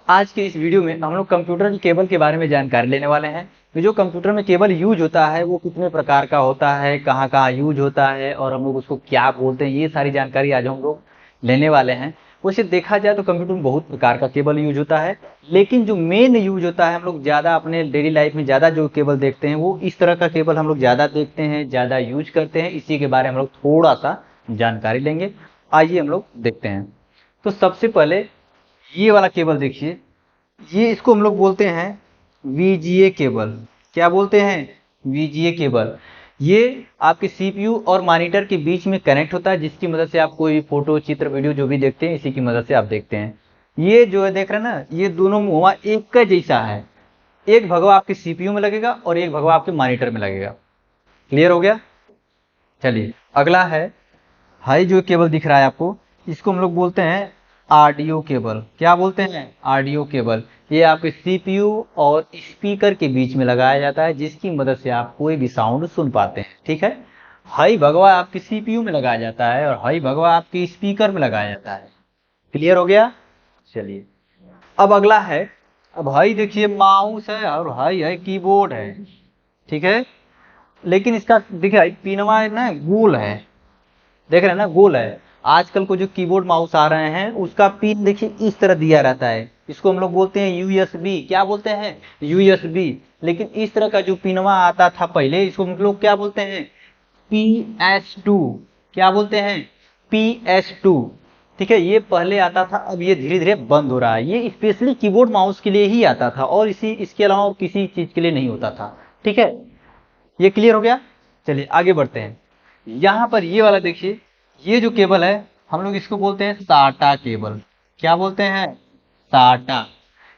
आज के इस वीडियो में हम लोग कंप्यूटर की केबल के बारे में जानकारी लेने वाले हैं कि जो कंप्यूटर में केबल यूज होता है वो कितने प्रकार का होता है, कहाँ कहाँ यूज होता है और हम लोग उसको क्या बोलते हैं, ये सारी जानकारी आज हम लोग लेने वाले हैं। वैसे देखा जाए तो कंप्यूटर में बहुत प्रकार का केबल यूज होता है, लेकिन जो मेन यूज होता है हम लोग ज़्यादा अपने डेली लाइफ में ज़्यादा जो केबल देखते हैं वो इस तरह का केबल हम लोग ज़्यादा देखते हैं, ज़्यादा यूज करते हैं। इसी के बारे में हम लोग थोड़ा सा जानकारी लेंगे। आइए हम लोग देखते हैं। तो सबसे पहले ये वाला केबल देखिए, ये इसको हम लोग बोलते हैं वीजीए केबल। क्या बोलते हैं? VGA cable. ये आपके सीपीयू और मॉनिटर के बीच में कनेक्ट होता है, जिसकी मदद से आप कोई फोटो, चित्र, वीडियो जो भी देखते हैं इसी की मदद से आप देखते हैं। ये जो है देख रहे हैं ना, ये दोनों मुआ एक का जैसा है। एक भगवा आपके सीपीयू में लगेगा और एक भगवा आपके मॉनिटर में लगेगा। क्लियर हो गया? चलिए अगला है हाई जो केबल दिख रहा है आपको, इसको हम लोग बोलते हैं ऑडियो केबल। क्या बोलते हैं? Audio cable. ये आपके सीपीयू और स्पीकर के बीच में लगाया जाता है, जिसकी मदद से आप कोई भी साउंड सुन पाते हैं। ठीक है। हाई भगवा आपके सीपीयू में लगाया जाता है और हाई भगवा आपके स्पीकर में लगाया जाता है। क्लियर हो गया? चलिए अब अगला है, अब हाई देखिए माउस है और हाई है कीबोर्ड है। ठीक है, लेकिन इसका देखिए पिनवा ना गोल है, देख रहे हैं ना, गोल है। आजकल को जो कीबोर्ड माउस आ रहे हैं उसका पिन देखिए इस तरह दिया रहता है, इसको हम लोग बोलते हैं यूएसबी। क्या बोलते हैं? यूएसबी। लेकिन इस तरह का जो पिनवा आता था पहले, इसको हम लोग क्या बोलते हैं? PS2। क्या बोलते हैं? PS2। ठीक है, ये पहले आता था, अब ये धीरे धीरे बंद हो रहा है। ये स्पेशली कीबोर्ड माउस के लिए ही आता था और इसके अलावा और किसी चीज के लिए नहीं होता था। ठीक है, ये क्लियर हो गया? चलिए आगे बढ़ते हैं। यहाँ पर ये वाला देखिए, ये जो केबल है हम लोग इसको बोलते हैं साटा केबल। क्या बोलते हैं? साटा।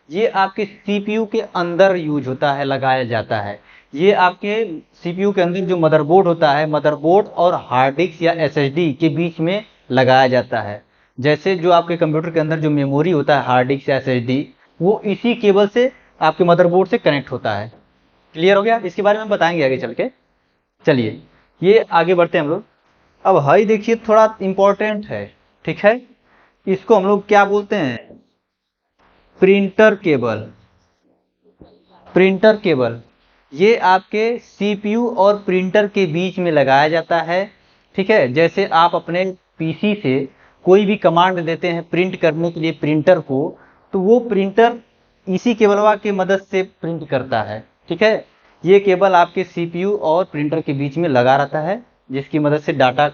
ये आपके सीपीयू के अंदर यूज होता है, लगाया जाता है। ये आपके सीपीयू के अंदर जो मदरबोर्ड होता है, मदरबोर्ड और हार्ड डिस्क या एसएसडी के बीच में लगाया जाता है। जैसे जो आपके कंप्यूटर के अंदर जो मेमोरी होता है, हार्ड डिस्क या एसएसडी, वो इसी केबल से आपके मदरबोर्ड से कनेक्ट होता है। क्लियर हो गया? इसके बारे में बताएंगे आगे चल के। चलिए ये आगे बढ़ते हैं हम लोग। अब हाई देखिए थोड़ा इंपॉर्टेंट है। ठीक है, इसको हम लोग क्या बोलते हैं? Printer cable. प्रिंटर केबल ये आपके सीपीयू और प्रिंटर के बीच में लगाया जाता है। ठीक है, जैसे आप अपने पीसी से कोई भी कमांड देते हैं प्रिंट करने के लिए प्रिंटर को, तो वो प्रिंटर इसी केबलवा की मदद से प्रिंट करता है। ठीक है, ये केबल आपके सीपीयू और प्रिंटर के बीच में लगा रहता है, जिसकी मदद से डाटा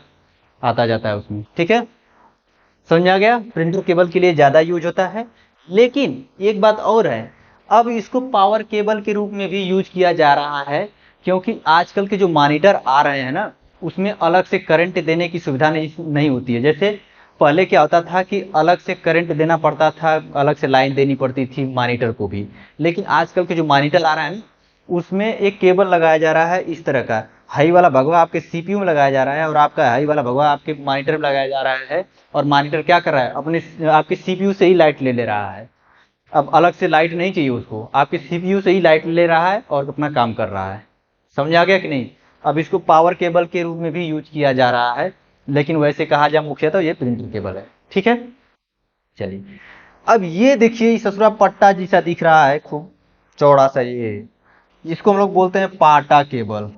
आता जाता है उसमें। ठीक है, समझ आ गया? प्रिंटर केबल के लिए ज़्यादा यूज होता है। लेकिन एक बात और है, अब इसको पावर केबल के रूप में भी यूज किया जा रहा है, क्योंकि आजकल के जो मॉनिटर आ रहे हैं ना, उसमें अलग से करंट देने की सुविधा नहीं होती है। जैसे पहले क्या होता था कि अलग से करंट देना पड़ता था, अलग से लाइन देनी पड़ती थी मॉनिटर को भी। लेकिन आजकल के जो मॉनिटर आ रहा है ना, उसमें एक केबल लगाया जा रहा है इस तरह का। हाई वाला भगवा आपके सीपीयू में लगाया जा रहा है और आपका हाई वाला भगवा आपके मॉनिटर में लगाया जा रहा है। और मॉनिटर क्या कर रहा है? अपने आपके सीपीयू से ही लाइट ले रहा है। अब अलग से लाइट नहीं चाहिए उसको, आपके सीपीयू से ही लाइट ले रहा है और अपना काम कर रहा है। समझ आ गया कि नहीं? अब इसको पावर केबल के रूप में भी यूज किया जा रहा है, लेकिन वैसे कहा जाए मुख्यतः ये प्रिंटर केबल है। ठीक है, चलिए अब ये देखिए ससुरा पट्टा जैसा दिख रहा है, खूब चौड़ा सा, ये इसको हम लोग बोलते हैं पाटा केबल।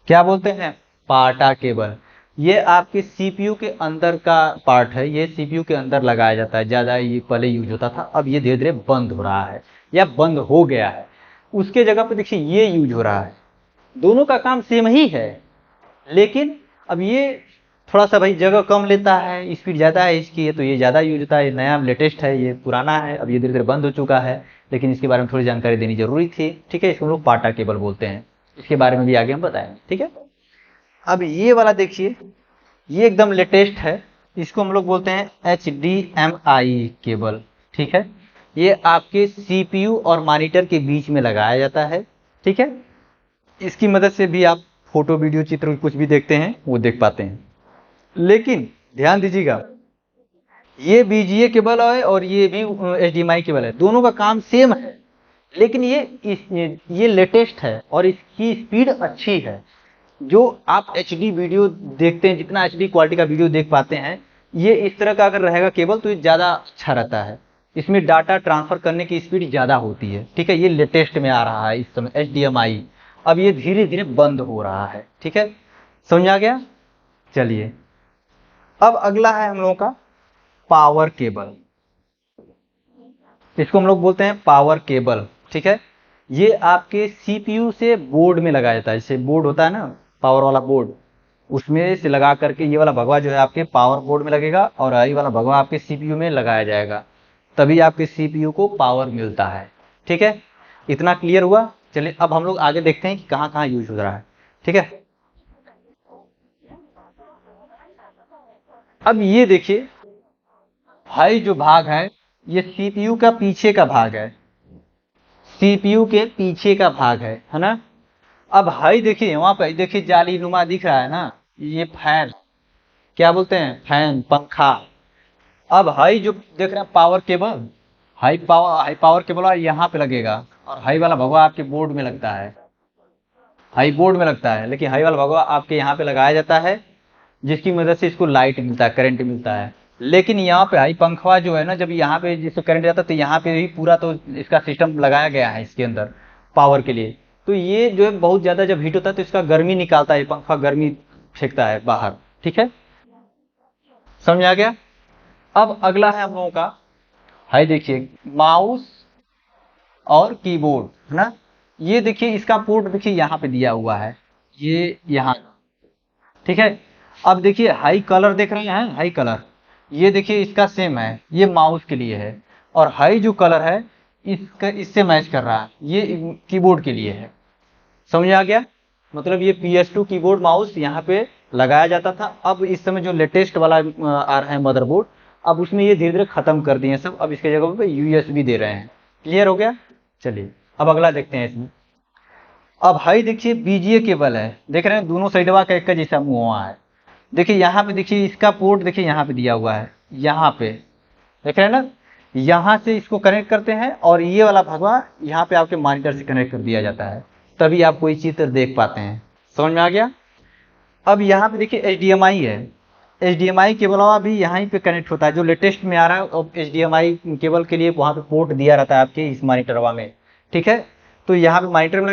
क्या बोलते हैं? पाटा केबल। ये आपके सीपीयू के अंदर का पार्ट है, ये सीपीयू के अंदर लगाया जाता है। ज़्यादा ये पहले यूज होता था, अब ये धीरे धीरे बंद हो रहा है या बंद हो गया है। उसके जगह पे देखिए ये यूज हो रहा है। दोनों का काम सेम ही है, लेकिन अब ये थोड़ा सा भाई जगह कम लेता है, स्पीड ज़्यादा है इसकी, तो ये ज़्यादा यूज होता है। नया लेटेस्ट है, ये पुराना है, अब ये धीरे धीरे बंद हो चुका है, लेकिन इसके बारे में थोड़ी जानकारी देनी जरूरी थी। ठीक है, इसको हम लोग पाटा केबल बोलते हैं। इसके बारे में भी आगे हम बताएंगे। ठीक है, अब ये वाला देखिए, ये एकदम लेटेस्ट है, इसको हम लोग बोलते हैं HDMI केबल। ठीक है, ये आपके सीपीयू और मॉनिटर के बीच में लगाया जाता है। ठीक है, इसकी मदद से भी आप फोटो, वीडियो, चित्र कुछ भी देखते हैं वो देख पाते हैं। लेकिन ध्यान दीजिएगा, ये बीजीए केबल है और ये भी HDMI केबल है, दोनों का काम सेम है। लेकिन ये लेटेस्ट है और इसकी स्पीड अच्छी है। जो आप HD वीडियो देखते हैं, जितना HD क्वालिटी का वीडियो देख पाते हैं, ये इस तरह का अगर रहेगा केबल तो ये ज़्यादा अच्छा रहता है। इसमें डाटा ट्रांसफर करने की स्पीड ज़्यादा होती है। ठीक है, ये लेटेस्ट में आ रहा है इस समय HDMI। अब ये धीरे धीरे बंद हो रहा है। ठीक है, समझ आ गया। चलिए, अब अगला है हम लोगों का पावर केबल। इसको हम लोग बोलते हैं पावर केबल। ठीक है, ये आपके CPU से बोर्ड में लगाया जाता है। जैसे बोर्ड होता है ना, पावर वाला बोर्ड, उसमें से लगा करके ये वाला भगवा जो है आपके पावर बोर्ड में लगेगा और ये वाला भगवा आपके CPU में लगाया जाएगा, तभी आपके CPU को पावर मिलता है। ठीक है, इतना क्लियर हुआ। चलिए, अब हम लोग आगे देखते हैं कि कहाँ कहाँ यूज हो रहा है। ठीक है, अब ये देखिए, हाई जो भाग है ये CPU का पीछे का भाग है, CPU के पीछे का भाग है ना। अब हाई देखिए, वहां पर देखिए जाली नुमा दिख रहा है ना, ये फैन, क्या बोलते हैं, फैन, पंखा। अब हाई जो देख रहे हैं power cable, high power cable और यहाँ पे लगेगा, और हाई वाला भगवा आपके बोर्ड में लगता है, हाई बोर्ड में लगता है, लेकिन हाई वाला भगवा आपके यहाँ पे लगाया जाता है, जिसकी मदद से इसको लाइट मिलता है, करंट मिलता है। लेकिन यहाँ पे हाई पंखवा जो है ना, जब यहाँ पे जिससे करंट जाता है तो यहाँ पे भी पूरा तो इसका सिस्टम लगाया गया है इसके अंदर पावर के लिए। तो ये जो है बहुत ज्यादा जब हीट होता है तो इसका गर्मी निकालता है, पंखा गर्मी फेंकता है बाहर। ठीक है, समझ आ गया। अब अगला है हम लोगों का, हाई देखिए, माउस और कीबोर्ड है ना। ये देखिए, इसका पोर्ट देखिए यहाँ पे दिया हुआ है, ये यहाँ। ठीक है, अब देखिए हाई कलर देख रहे हैं, हाई कलर ये देखिए इसका सेम है, ये माउस के लिए है, और हाई जो कलर है इसका इससे मैच कर रहा है, ये कीबोर्ड के लिए है। समझ आ गया। मतलब ये PS2 कीबोर्ड माउस यहाँ पे लगाया जाता था। अब इस समय जो लेटेस्ट वाला आ रहा है मदरबोर्ड, अब उसमें ये धीरे धीरे खत्म कर दिए सब, अब इसके जगह पे USB दे रहे हैं। क्लियर हो गया। चलिए, अब अगला देखते हैं इसमें। अब हाई देखिए BGA केबल है, देख रहे हैं दोनों साइडवा का एक का जैसा मुंह हुआ है। देखिए यहाँ पे, देखिए इसका पोर्ट देखिए यहाँ पे दिया हुआ है, यहाँ पे देख रहे हैं ना, यहाँ से इसको कनेक्ट करते हैं और ये वाला भगवा यहाँ पे आपके मॉनिटर से कनेक्ट कर दिया जाता है, तभी आप कोई चित्र देख पाते हैं। समझ में आ गया। अब यहाँ पे देखिए HDMI है, HDMI केबल भी यहाँ पे कनेक्ट होता है, जो लेटेस्ट में आ रहा है। अब HDMI केबल के लिए वहाँ पे पोर्ट दिया रहता है आपके इस मॉनिटरवा में। ठीक है, तो यहाँ पे मॉनिटर में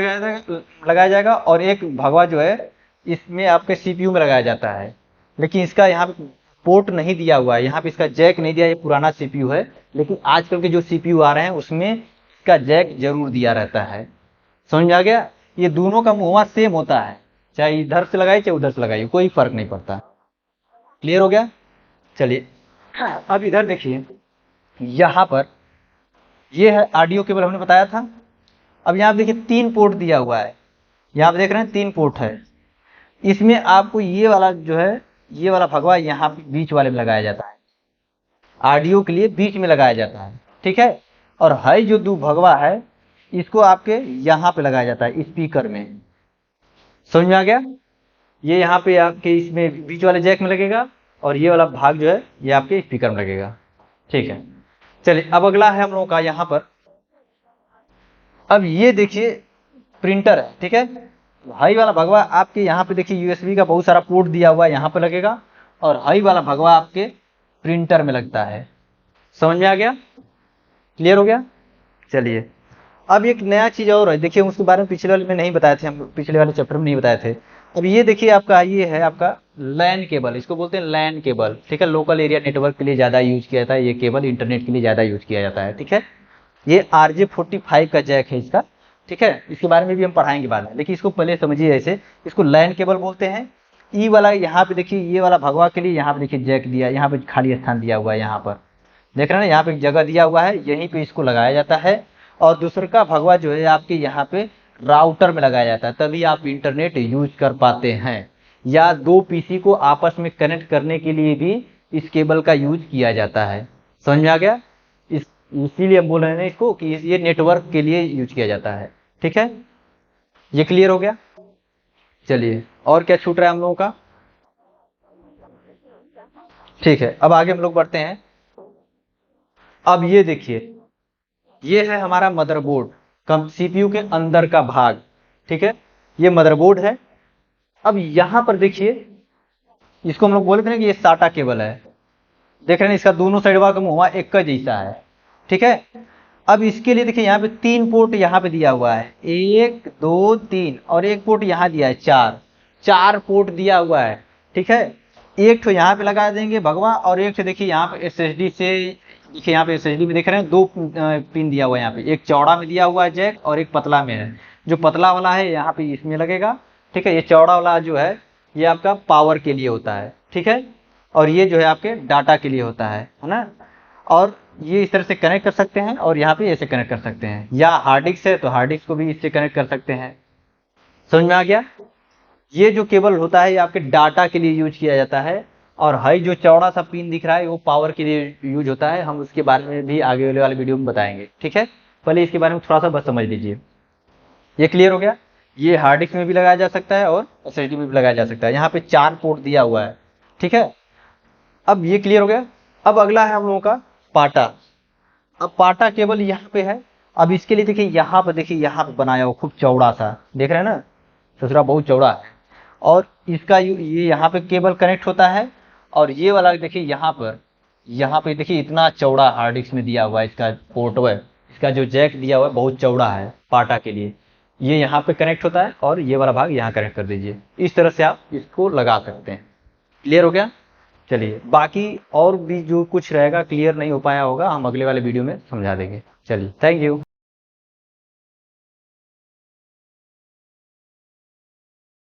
लगाया जाएगा और एक भगवा जो है इसमें आपके CPU में लगाया जाता है, लेकिन इसका यहाँ पे पोर्ट नहीं दिया हुआ है, यहाँ पे इसका जैक नहीं दिया। ये पुराना CPU है, लेकिन आजकल के जो CPU आ रहे हैं उसमें इसका जैक जरूर दिया रहता है। समझ में आ गया। ये दोनों का मुंह सेम होता है, चाहे इधर से लगाइए चाहे उधर से लगाइए, कोई फर्क नहीं पड़ता। क्लियर हो गया। चलिए, अब इधर देखिए, यहाँ पर ये है ऑडियो केबल, हमने बताया था। अब यहाँ पे देखिए 3 पोर्ट दिया हुआ है, यहाँ पे देख रहे हैं 3 पोर्ट है। इसमें आपको ये वाला जो है, ये वाला भगवा यहाँ पे बीच वाले में लगाया जाता है, ऑडियो के लिए बीच में लगाया जाता है। ठीक है, और हाई जो दो भगवा है इसको आपके यहाँ पे लगाया जाता है स्पीकर में। समझ में आ गया। ये यहाँ पे आपके इसमें बीच वाले जैक में लगेगा और ये वाला भाग जो है ये आपके स्पीकर में लगेगा। ठीक है, चलिए, अब अगला है हम लोगों का यहाँ पर। अब ये देखिए प्रिंटर है। ठीक है, हाई वाला भगवा आपके यहाँ पे देखिए USB का बहुत सारा पोर्ट दिया हुआ है, यहाँ पे लगेगा, और हाई वाला भगवा आपके प्रिंटर में लगता है। समझ में आ गया। क्लियर हो गया। चलिए, अब एक नया चीज और है, देखिए उसके बारे में पिछले वाले में नहीं बताए थे, हम पिछले वाले चैप्टर में नहीं बताए थे। अब ये देखिए आपका, ये है आपका लैन केबल, इसको बोलते हैं लैन केबल। ठीक है, लोकल एरिया नेटवर्क के लिए ज्यादा यूज किया जाता है ये केबल, इंटरनेट के लिए ज्यादा यूज किया जाता है। ठीक है, ये RJ45 का जैक है इसका। ठीक है, इसके बारे में भी हम पढ़ाएंगे बाद में, लेकिन इसको पहले समझिए। ऐसे इसको लैन केबल बोलते हैं। ई वाला यहाँ पे देखिए, ये वाला भगवा के लिए यहाँ पे देखिए जैक दिया, यहाँ पे खाली स्थान दिया हुआ है, यहाँ पर देख रहे हैं ना, यहाँ पे एक जगह दिया हुआ है, यहीं पे इसको लगाया जाता है। और दूसरा का भगवा जो है आपके यहाँ पे राउटर में लगाया जाता है, तभी आप इंटरनेट यूज कर पाते हैं। या 2 PC को आपस में कनेक्ट करने के लिए भी इस केबल का यूज किया जाता है। समझ में आ गया। इसीलिए हम बोल रहे हैं इसको कि ये नेटवर्क के लिए यूज किया जाता है। ठीक है, ये क्लियर हो गया। चलिए, और क्या छूट रहा है हम लोगों का। ठीक है, अब आगे हम लोग बढ़ते हैं। अब ये देखिए, ये है हमारा मदरबोर्ड, कम CPU के अंदर का भाग। ठीक है, ये मदरबोर्ड है। अब यहाँ पर देखिए, इसको हम लोग बोले थे ना कि ये साटा केबल है, देख रहे हैं इसका दोनों साइड का मुंह एक का जैसा है। ठीक है। अब इसके लिए देखिए यहाँ पे 3 पोर्ट यहाँ पे दिया हुआ है, 1 2 3, और एक पोर्ट यहाँ दिया है 4 पोर्ट दिया हुआ है। ठीक है, एक तो यहाँ पे लगा देंगे भगवा, और एक तो देखिए यहाँ पे SSD से, देखिए यहाँ पे SSD में देख रहे हैं 2 पिन दिया हुआ है यहाँ पे, एक चौड़ा में दिया हुआ है जैक और एक पतला में है। जो पतला वाला है यहाँ पे इसमें लगेगा। ठीक है, ये चौड़ा वाला जो है ये आपका पावर के लिए होता है। ठीक है, और ये जो है आपके डाटा के लिए होता है ना। और ये इस तरह से कनेक्ट कर सकते हैं, और यहाँ पे ऐसे कनेक्ट कर सकते हैं, या हार्ड डिस्क है तो हार्ड डिस्क को भी इससे कनेक्ट कर सकते हैं। समझ में आ गया। ये जो केबल होता है ये आपके डाटा के लिए यूज किया जाता है, और हाई जो चौड़ा सा पिन दिख रहा है वो पावर के लिए यूज होता है। हम उसके बारे में भी आगे वाले वीडियो में बताएंगे। ठीक है, पहले इसके बारे में थोड़ा सा बस समझ लीजिए। ये क्लियर हो गया। ये हार्ड डिस्क में भी लगाया जा सकता है और SSD में भी लगाया जा सकता है। यहाँ पे 4 पोर्ट दिया हुआ है। ठीक है, अब ये क्लियर हो गया। अब अगला है हम लोगों का पाटा। अब पाटा केबल यहाँ पे है। अब इसके लिए देखिए यहाँ पे, देखिए यहाँ पे बनाया हुआ खूब चौड़ा सा, देख रहे हैं ना, ससुरा बहुत चौड़ा है। और इसका ये यहाँ पे केबल कनेक्ट होता है, और ये वाला देखिए यहाँ पे देखिए इतना चौड़ा हार्ड डिस्क में दिया हुआ है इसका पोर्ट है। इसका जो जैक दिया हुआ है बहुत चौड़ा है पाटा के लिए। ये यहाँ पे कनेक्ट होता है, और ये वाला भाग यहाँ कनेक्ट कर दीजिए। इस तरह से आप इसको लगा सकते हैं। क्लियर हो गया। चलिए, बाकी और भी जो कुछ रहेगा क्लियर नहीं हो पाया होगा हम अगले वाले वीडियो में समझा देंगे। चलिए, थैंक यू।